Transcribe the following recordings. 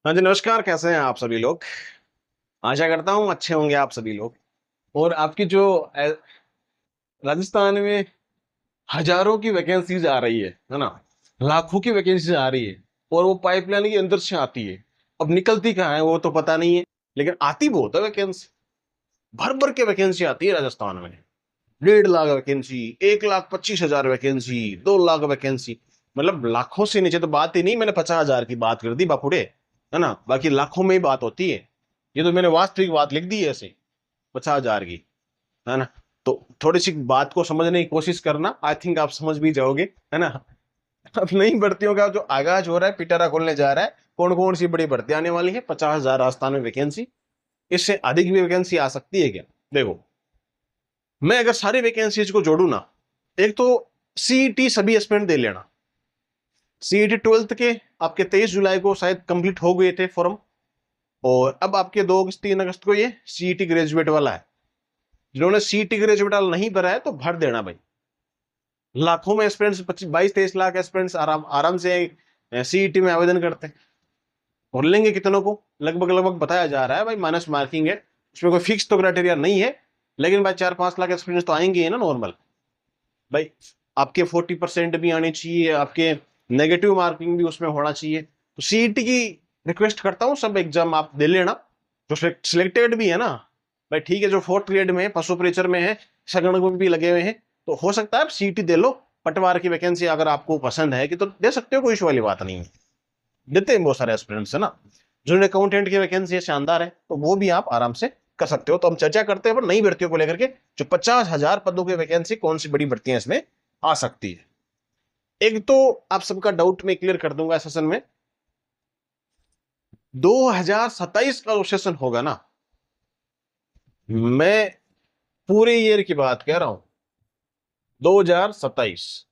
हाँ जी, नमस्कार। कैसे हैं आप सभी लोग? आशा करता हूँ अच्छे होंगे आप सभी लोग। और आपकी जो राजस्थान में हजारों की वैकेंसीज आ रही है ना? लाखों की वैकेंसीज आ रही है और वो पाइपलाइन के अंदर से आती है। अब निकलती कहाँ है वो तो पता नहीं है, लेकिन आती बहुत है वैकेंसी। भर भर के वैकेंसी आती है राजस्थान में। 1.5 lakh vacancy, 1,25,000 vacancy, 2 lakh vacancy. मतलब लाखों से नीचे तो बात ही नहीं। मैंने 50,000 की बात कर दी बापुड़े, है ना? बाकी लाखों में ही बात होती है। ये तो मैंने वास्तविक बात लिख दी है ऐसे, 50,000 की, है ना? तो थोड़ी सी बात को समझने की कोशिश करना, आई थिंक आप समझ भी जाओगे, है ना? अब नई भर्तियों का जो आगाज हो रहा है, पिटारा खोलने जा रहा है। कौन कौन सी बड़ी भर्ती आने वाली है? 50,000 राजस्थान में वैकेंसी। इससे अधिक भी वैकेंसी आ सकती है क्या? देखो, मैं अगर सारी वैकेंसीज को जोड़ू ना, एक तो सीईटी सभी एस्पिरेंट दे लेना। सीईटी 12th के आपके 23 जुलाई को शायद कंप्लीट हो गए थे फॉर्म। और अब आपके 2 अगस्त 3 अगस्त को ये सीईटी ग्रेजुएट वाला है। जिन्होंने सीईटी ग्रेजुएट वाला नहीं भरा है तो भर देना भाई। लाखों में एस्पिरेंट्स, 22-23 लाख एस्पिरेंट्स आराम आराम से सीईटी में आवेदन करते हैं। और लेंगे कितनों को? लगभग लगभग बताया जा रहा है भाई, माइनस मार्किंग है। उसमें कोई फिक्स तो क्राइटेरिया नहीं है, लेकिन भाई 4-5 लाख एक्सपीरियंस तो आएंगे ही ना नॉर्मल। भाई आपके 40% भी आने चाहिए, आपके नेगेटिव मार्किंग भी उसमें होना चाहिए। तो सीईटी की रिक्वेस्ट करता हूँ, सब एग्जाम आप दे लेना। जो सिलेक्टेड भी है ना भाई, ठीक है, जो 4th ग्रेड में है, पशु परिचर में है, संगणक में भी लगे हुए हैं, तो हो सकता है आप सीईटी दे लो। पटवार की वैकेंसी अगर आपको पसंद है कि तो दे सकते हो, कोई इशू वाली बात नहीं है। देते हैं बहुत सारे एस्पिरेंट्स, है ना? जूनियर अकाउंटेंट की वैकेंसी शानदार है, तो वो भी आप आराम से कर सकते हो। तो हम चर्चा करते हैं पर नई भर्तियों को लेकर के, जो 50,000 पदों की वैकेंसी, कौन सी बड़ी भर्तियां इसमें आ सकती है। एक तो आप सबका डाउट में क्लियर कर दूंगा, सेशन में 2027 का जो सेशन होगा ना, मैं पूरे ईयर की बात कह रहा हूं। 2027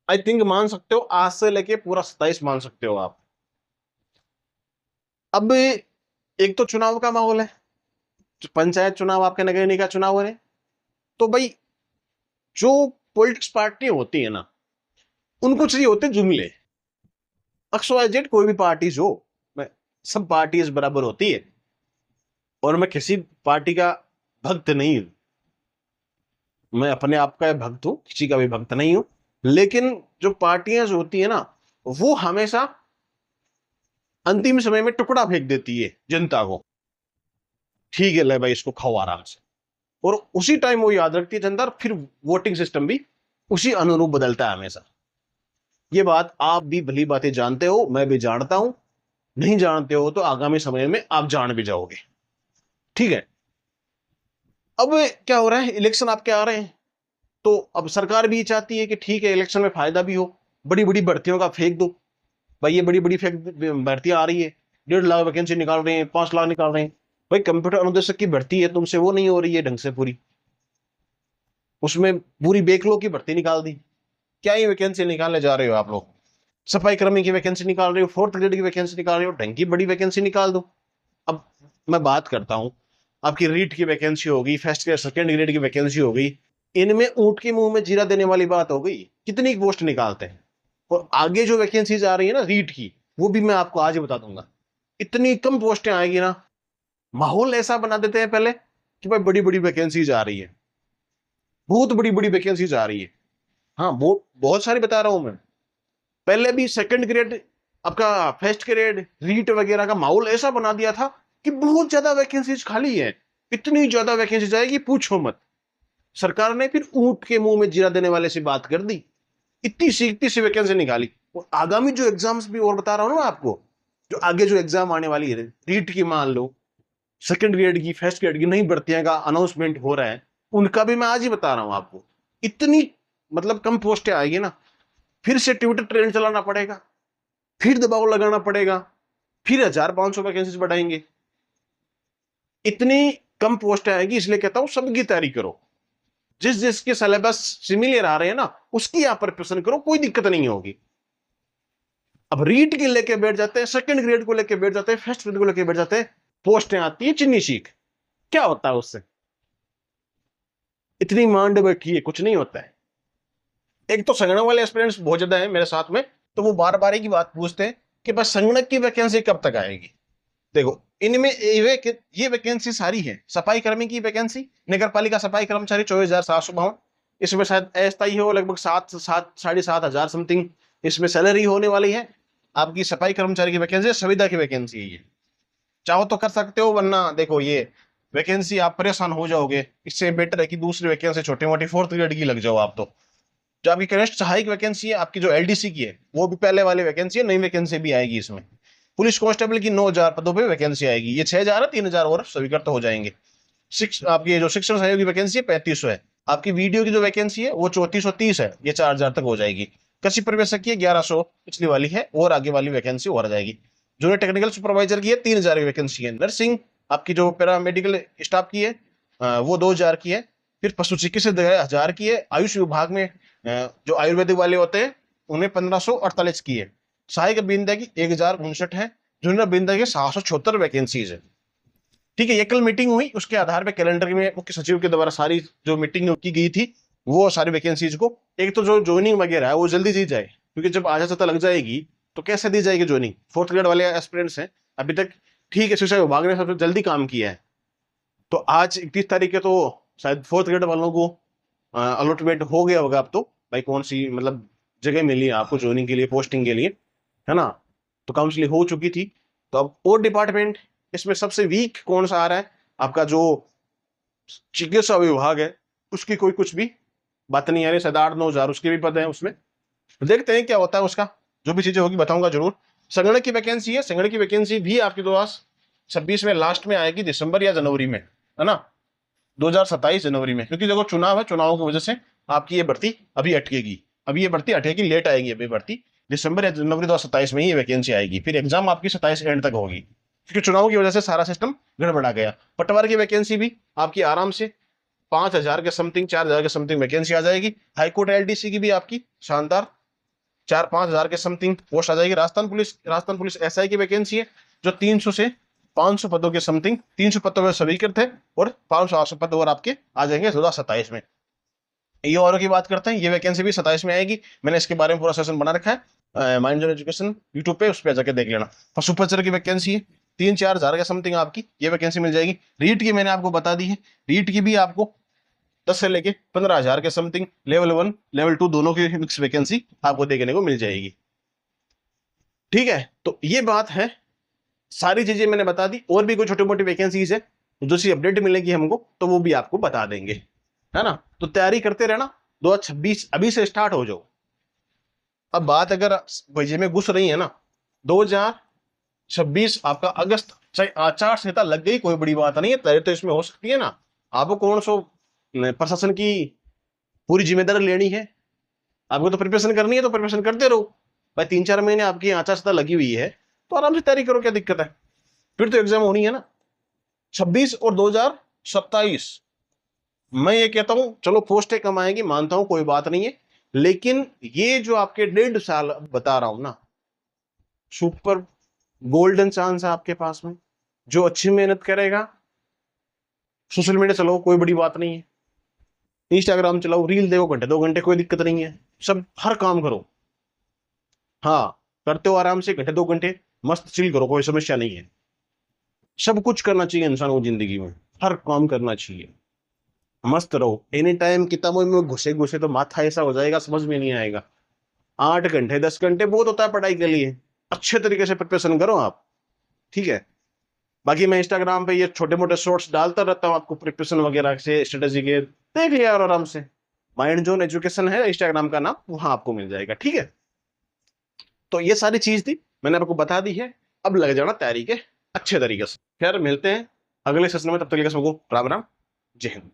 आई थिंक मान सकते हो, आज से लेके पूरा 27 मान सकते हो आप। अब एक तो चुनाव का माहौल है, पंचायत चुनाव, आपके नगर निगम का चुनाव है। तो भाई जो पॉलिटिक्स पार्टी होती है ना, उनको चाहिए होते जुमले। XYZ कोई भी पार्टी हो, मैं, सब पार्टीज बराबर होती है। और मैं किसी पार्टी का भक्त नहीं हूं। मैं अपने आप का भक्त हूं, किसी का भी भक्त नहीं हूं। लेकिन जो पार्टियां जो होती है ना, वो हमेशा अंतिम समय में टुकड़ा फेंक देती है जनता को। ठीक है, ले भाई इसको खाओ आराम से। और उसी टाइम वो याद रखती है जनता, और फिर वोटिंग सिस्टम भी उसी अनुरूप बदलता है हमेशा। ये बात आप भी भली बातें जानते हो, मैं भी जानता हूं। नहीं जानते हो तो आगामी समय में आप जान भी जाओगे। ठीक है। अब क्या हो रहा है, इलेक्शन आपके आ रहे हैं। तो अब सरकार भी चाहती है कि ठीक है, इलेक्शन में फायदा भी हो, बड़ी बड़ी भर्तियों का फेंक दो। भाई ये बड़ी बड़ी फेंक भर्तियां आ रही है, 1.5 लाख वैकेंसी निकाल रहे हैं, 5 लाख निकाल रहे हैं। भाई कंप्यूटर अनुदेशक की भर्ती है, तुमसे वो नहीं हो रही है ढंग से पूरी। उसमें पूरी बैकलॉग की भर्ती निकाल दी। क्या ही वैकेंसी निकालने जा रहे हो आप लोग? सफाई कर्मी की वैकेंसी निकाल रहे हो, 4th ग्रेड की वैकेंसी निकाल रहे हो, ढंग की बड़ी वैकेंसी निकाल दो। अब मैं बात करता हूं, आपकी रीट की वैकेंसी होगी, फर्स्ट ग्रेड सेकंड ग्रेड की वैकेंसी होगी। इनमें ऊंट के मुंह में जीरा देने वाली बात हो गई। कितनी पोस्ट निकालते हैं। और आगे जो वैकेंसीज आ रही है ना रीट की, वो भी मैं आपको आज ही बता दूंगा। इतनी कम पोस्टें आएगी ना, माहौल ऐसा बना देते हैं पहले कि भाई बड़ी बड़ी वैकेंसीज आ रही है, बहुत बड़ी बड़ी वैकेंसीज आ रही है। हाँ, वो बहुत सारी बता रहा हूं मैं। पहले भी सेकंड ग्रेड, आपका फर्स्ट ग्रेड, रीट वगैरह का माहौल ऐसा बना दिया था कि बहुत ज्यादा वैकेंसीज खाली है। इतनी ज्यादा वैकेंसीज आएगी पूछो मत। सरकार ने फिर ऊंट के मुंह में जीरा देने वाले से बात कर दी। इतनी सी वैकेंसी निकाली। और आगामी जो एग्जाम्स भी और बता रहा हूं ना आपको, जो आगे जो एग्जाम आने वाली है, रीट की मान लो, सेकंड ग्रेड की, फर्स्ट ग्रेड की नई भर्तियां का अनाउंसमेंट हो रहा है, उनका भी मैं आज ही बता रहा हूं आपको। इतनी मतलब कम पोस्टें आएगी ना, फिर से ट्विटर ट्रेंड चलाना पड़ेगा, फिर दबाव लगाना पड़ेगा, फिर 1,500 वैकेंसी बढ़ाएंगे। इतनी कम पोस्ट आएगी, इसलिए कहता हूं सबकी तैयारी करो। जिस जिसके सिलेबस सिमिलर आ रहे हैं ना, उसकी आप प्रिपरेशन करो, कोई दिक्कत नहीं होगी। अब रीट के लेके बैठ जाते हैं, सेकंड ग्रेड को लेके बैठ जाते हैं, फर्स्ट ग्रेड को लेके बैठ जाते हैं, पोस्टें आती है चिन्नी सीख। क्या होता है उससे? इतनी मांड बैठी है, कुछ नहीं होता है। एक तो संगणक वाले एस्पिरेंट्स बहुत ज्यादा है मेरे साथ में, तो वो बार बार एक ही बात पूछते हैं कि बस संगणक की वैकेंसी कब तक आएगी। देखो इनमें ये वैकेंसी सारी है। सफाई कर्मी की वैकेंसी, नगर पालिका सफाई कर्मचारी 24,752। इसमें शायद अस्थायी हो लगभग 7,500 समथिंग इसमें सैलरी होने वाली है। आपकी सफाई कर्मचारी की वैकेंसी, संविदा की वैकेंसी है ये। चाहो तो कर सकते हो, वरना देखो ये वैकेंसी आप परेशान हो जाओगे। इससे बेटर है कि दूसरी वैकेंसी छोटी मोटी 4th ग्रेड की लग जाओ आप तो। जो आपकी कनिष्ठ सहायक वैकेंसी है आपकी, जो एलडीसी की है, वो भी पहले वाली वैकेंसी है, नई वैकेंसी भी आएगी इसमें। पुलिस कांस्टेबल की 9,000 पदों पे वैकेंसी आएगी। ये 6,000 है, 3,000 और स्वीकृत हो जाएंगे। आपकी जो शिक्षण सहयोग की वैकेंसी है 3500 है। आपकी वीडियो की जो वैकेंसी है वो 3430 है, ये 4,000 तक हो जाएगी। कृषि प्रवेशक की 1100 पिछली वाली है, और आगे वाली वैकेंसी और आ जाएगी। जूनियर टेक्निकल सुपरवाइजर की है 3,000 की वैकेंसी है। नर्सिंग आपकी जो पैरामेडिकल स्टाफ की है वो 2,000 की है। फिर पशु चिकित्सक 1,000 की है। आयुष विभाग में जो आयुर्वेदिक वाले होते हैं उन्हें 1,548 की है। सहायक अभियंता की 1,059 है। जूनियर अभियंता की 776 वैकेंसीज है। ठीक है, ये कल मीटिंग हुई, उसके आधार पे कैलेंडर में मुख्य सचिव के द्वारा सारी जो मीटिंग की गई थी वो सारी वैकेंसीज को, एक तो जो ज्वाइनिंग वगैरह है वो जल्दी दी जाए, क्योंकि जब आधा सत्ता लग जाएगी तो कैसे दी जाएगी ज्वाइनिंग। 4th ग्रेड वाले एस्पिरेंट्स हैं अभी तक। ठीक है, शिक्षा विभाग ने सबसे जल्दी काम किया है, तो आज 31 तारीख के तो शायद 4th ग्रेड वालों को अलॉटमेंट हो गया होगा अब तो, भाई कौन सी मतलब जगह मिली है आपको ज्वाइनिंग के लिए, पोस्टिंग के लिए, है ना। तो काउंसलिंग हो चुकी थी। तो अब और डिपार्टमेंट इसमें सबसे वीक कौन सा आ रहा है, आपका जो चिकित्सा विभाग है उसकी कोई कुछ भी बात नहीं आ रही। शायद 8-9 हजार उसके भी पद हैं उसमें। देखते हैं क्या होता है उसका, जो भी चीजें होगी बताऊंगा जरूर। संगणक की वैकेंसी है, संगणक की वैकेंसी भी आपके पास 26 में लास्ट में आएगी, दिसंबर या जनवरी में, है ना, 2027 जनवरी में। क्योंकि देखो चुनाव है, चुनाव की वजह से आपकी ये भर्ती अभी अटकेगी। अभी ये भर्ती अटकेगी, लेट आएगी अभी भर्ती। दिसंबर या जनवरी 2027 में ही वैकेंसी आएगी। फिर एग्जाम आपकी 27 एंड तक होगी, क्योंकि चुनाव की वजह से सारा सिस्टम गड़बड़ा गया। पटवार की वैकेंसी भी आपकी आराम से 5,000 के समथिंग, 4,000 के समथिंग वैकेंसी आ जाएगी। हाईकोर्ट एलडीसी की भी आपकी शानदार 4-5 हजार के समथिंग पोस्ट आ जाएगी। राजस्थान पुलिस एसआई की वैकेंसी है, जो 300 से 500 पदों के समथिंग, 300 पदों में स्वीकृत है, और 500 पद और आपके आ जाएंगे 2027 में। ये औरों की बात करते हैं, ये वैकेंसी भी 27 में आएगी। मैंने इसके बारे में पूरा सेशन बना रखा है माइंड एजुकेशन यूट्यूब पे, उस पर जाकर देख लेना। पशुपचर की वैकेंसी है 3-4 हजार के समथिंग आपकी ये वैकेंसी मिल जाएगी। रीट की मैंने आपको बता दी है, रीट की भी आपको 10 से लेके 15,000 के समथिंग लेवल 1 लेवल 2 दोनों की मिक्स वैकेंसी आपको देखने को मिल जाएगी। ठीक है, तो ये बात है, सारी चीजें मैंने बता दी। और भी कोई छोटी मोटी वैकेंसीज है जो सी अपडेट मिलेगी हमको तो वो भी आपको बता देंगे, है ना। तो तैयारी करते रहना, 2026 अभी से स्टार्ट हो जाओ। अब बात अगर वजह में घुस रही है ना, 2026 आपका अगस्त, चाहे आचार संहिता लग गई कोई बड़ी बात नहीं है, तैयारी तो इसमें हो सकती है ना। आपको कौन सो प्रशासन की पूरी जिम्मेदारी लेनी है, आपको तो प्रिपरेशन करनी है, तो प्रिपरेशन करते रहो भाई। 3-4 महीने आपकी आचार संहिता लगी हुई है तो आराम से तैयारी करो, क्या दिक्कत है। फिर तो एग्जाम होनी है ना 26 और 2027। मैं ये कहता हूं चलो पोस्टें कम आएंगी, मानता हूं कोई बात नहीं है, लेकिन ये जो आपके 1.5 साल बता रहा हूं ना, सुपर गोल्डन चांस है आपके पास में। जो अच्छी मेहनत करेगा, सोशल मीडिया चलाओ कोई बड़ी बात नहीं है, इंस्टाग्राम चलाओ, रील देखो घंटे 2 घंटे, कोई दिक्कत नहीं है। सब हर काम करो, हाँ करते हो आराम से, घंटे 2 घंटे मस्त चिल करो, कोई समस्या नहीं है। सब कुछ करना चाहिए इंसान को जिंदगी में, हर काम करना चाहिए, मस्त रहो। एनी टाइम किताबों में घुसे घुसे तो माथा ऐसा हो जाएगा, समझ में नहीं आएगा। 8 घंटे 10 घंटे बहुत होता है पढ़ाई के लिए, अच्छे तरीके से प्रिपरेशन करो आप, ठीक है। बाकी मैं इंस्टाग्राम पे ये छोटे मोटे शॉर्ट्स डालता रहता हूँ आपको प्रिपरेशन वगैरह से, स्ट्रेटेजी के, देख लिया और आराम से। माइंड जोन एजुकेशन है इंस्टाग्राम का नाम, वहां आपको मिल जाएगा, ठीक है। तो ये सारी चीज थी, मैंने आपको बता दी है। अब लग जाना तैयारी के अच्छे तरीके से। खैर मिलते हैं अगले सेशन में, तब तक के लिए सबको राम राम, जय हिंद।